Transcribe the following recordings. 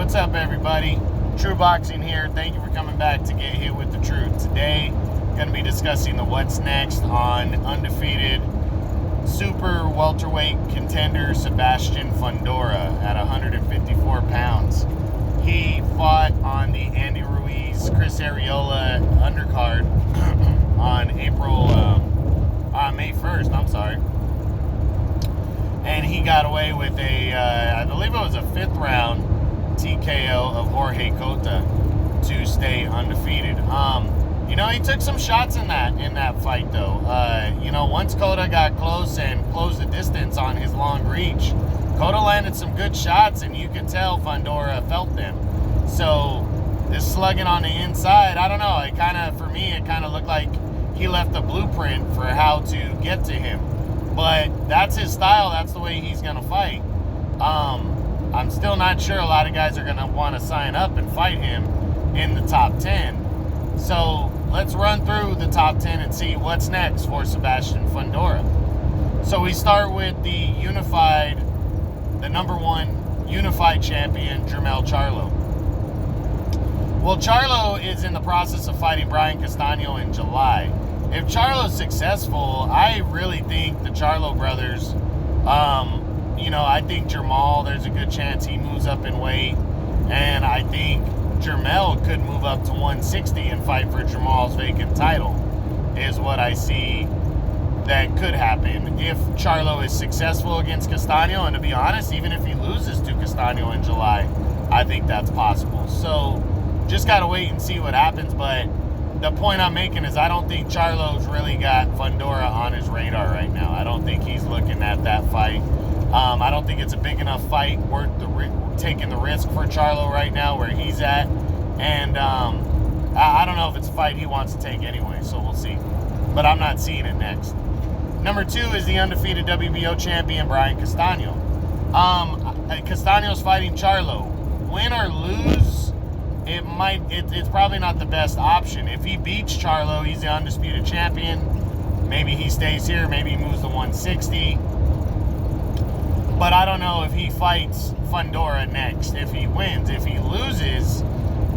What's up, everybody? True Boxing here. Thank you for coming back to get hit with the truth. Today, going to be discussing the what's next on undefeated super welterweight contender Sebastian Fundora at 154 pounds. He fought on the Andy Ruiz, Chris Arreola undercard on May 1st, I'm sorry. And he got away with I believe it was a 5th round TKO of Jorge Cota to stay undefeated. He took some shots in that fight, though. Once Cota got close and closed the distance on his long reach, Cota landed some good shots, and you could tell Fundora felt them. So this slugging on the inside, I don't know. For me, it kind of looked like he left a blueprint for how to get to him. But that's his style. That's the way he's going to fight. I'm still not sure a lot of guys are going to want to sign up and fight him in the top 10. So let's run through the top 10 and see what's next for Sebastian Fundora. So we start with the number one unified champion, Jermell Charlo. Well, Charlo is in the process of fighting Brian Castano in July. If Charlo's successful, I really think the Charlo brothers, I think Jermall, there's a good chance he moves up in weight. And I think Jermell could move up to 160 and fight for Jermall's vacant title, is what I see that could happen if Charlo is successful against Castano. And to be honest, even if he loses to Castano in July, I think that's possible. So just got to wait and see what happens. But the point I'm making is I don't think Charlo's really got Fundora on his radar right now. I don't think he's looking at that fight. I don't think it's a big enough fight worth taking the risk for Charlo right now where he's at. And I don't know if it's a fight he wants to take anyway, so we'll see. But I'm not seeing it next. Number 2 is the undefeated WBO champion, Brian Castano. Castano's fighting Charlo. Win or lose, it's probably not the best option. If he beats Charlo, he's the undisputed champion. Maybe he stays here, maybe he moves to 160. But I don't know if he fights Fundora next, if he wins. If he loses,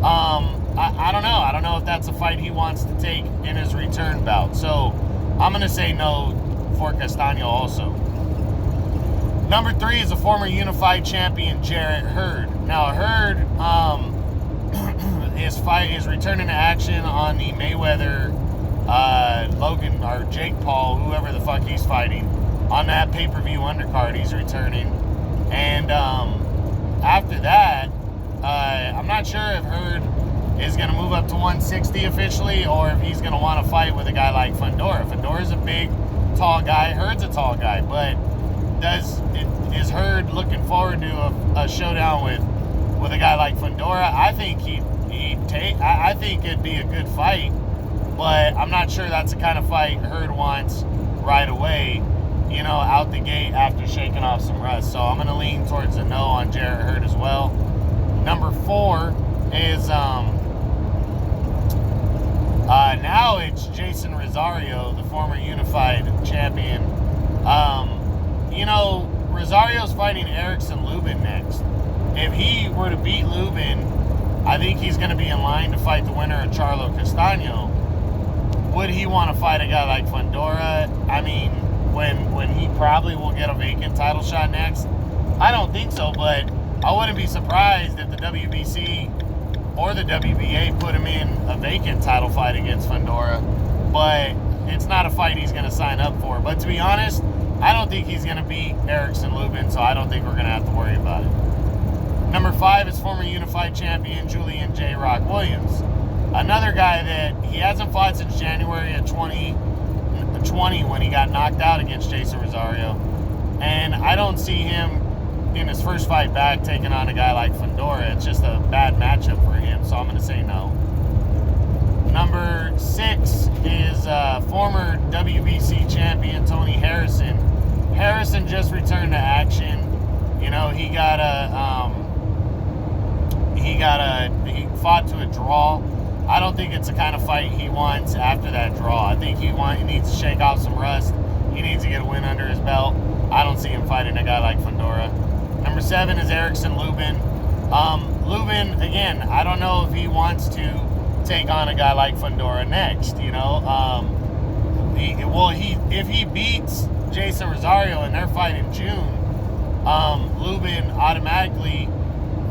I don't know. I don't know if that's a fight he wants to take in his return bout. So I'm going to say no for Castano also. Number 3 is a former unified champion, Jarrett Hurd. Now, Hurd is returning to action on the Mayweather, Logan, or Jake Paul, whoever the fuck he's fighting. On that pay-per-view undercard, he's returning. And after that, I'm not sure if Hurd is going to move up to 160 officially, or if he's going to want to fight with a guy like Fundora. Fundora's a big, tall guy. Hurd's a tall guy. But is Hurd looking forward to a showdown with a guy like Fundora? I think I think it'd be a good fight, but I'm not sure that's the kind of fight Hurd wants right away, out the gate after shaking off some rust. So I'm going to lean towards a no on Jarrett Hurd as well. Number 4 is now it's Jason Rosario, the former unified champion. Rosario's fighting Erickson Lubin next. If he were to beat Lubin, I think he's going to be in line to fight the winner of Charlo Castano. Would he want to fight a guy like Fundora? I mean, when he probably will get a vacant title shot next? I don't think so, but I wouldn't be surprised if the WBC or the WBA put him in a vacant title fight against Fundora. But it's not a fight he's going to sign up for. But to be honest, I don't think he's going to beat Erickson Lubin, so I don't think we're going to have to worry about it. Number 5 is former unified champion Julian J. Rock Williams. Another guy that he hasn't fought since January of 2020 when he got knocked out against Jason Rosario. And I don't see him in his first fight back taking on a guy like Fundora. It's just a bad matchup for him, so I'm going to say no. Number 6 is former WBC champion Tony Harrison. Harrison just returned to action. He fought to a draw. I don't think it's the kind of fight he wants after that draw. I think he needs to shake off some rust. He needs to get a win under his belt. I don't see him fighting a guy like Fundora. Number 7 is Erickson Lubin. Lubin, again, I don't know if he wants to take on a guy like Fundora next, you know. If he beats Jason Rosario and they're fighting June, Lubin automatically,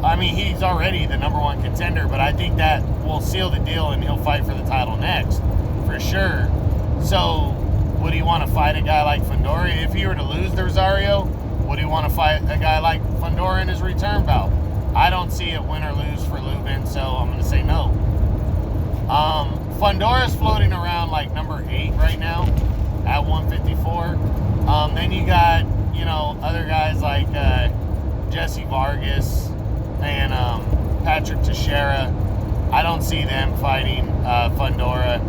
I mean, he's already the #1 contender, but I think that will seal the deal and he'll fight for the title next, for sure. So, would he want to fight a guy like Fundora? If he were to lose to Rosario, would he want to fight a guy like Fundora in his return bout? I don't see it win or lose for Lubin, so I'm going to say no. Fundora's floating around like number 8 right now at 154. Then you got, you know, other guys like Jesse Vargas and Patrick Teixeira. I don't see them fighting Fundora.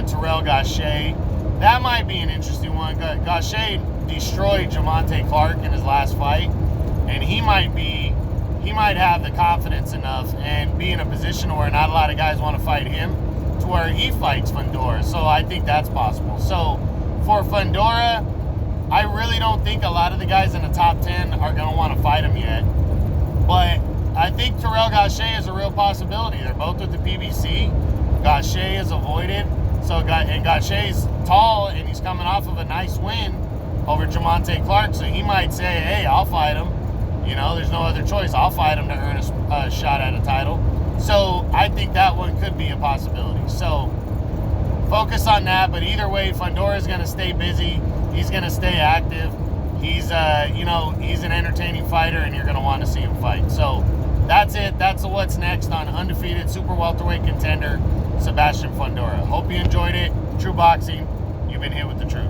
Terrell Gaucher, that might be an interesting one. Gaucher destroyed Javante Clark in his last fight, and he might have the confidence enough and be in a position where not a lot of guys want to fight him to where he fights Fundora. So I think that's possible. So for Fundora, I really don't think a lot of the guys in the top 10 are going to want to fight him yet. But I think Terrell Gaucher is a real possibility. They're both with the PBC. Gaucher is avoided. And Gaucher's tall, and he's coming off of a nice win over Javante Clark. So he might say, hey, I'll fight him. You know, there's no other choice. I'll fight him to earn a shot at a title. So I think that one could be a possibility. So focus on that. But either way, Fundora is going to stay busy. He's going to stay active. He's, you know, he's an entertaining fighter, and you're going to want to see him fight. So that's it. That's what's next on Undefeated Super Welterweight contender Sebastian Fundora. Hope you enjoyed it. True Boxing, you've been hit with the truth.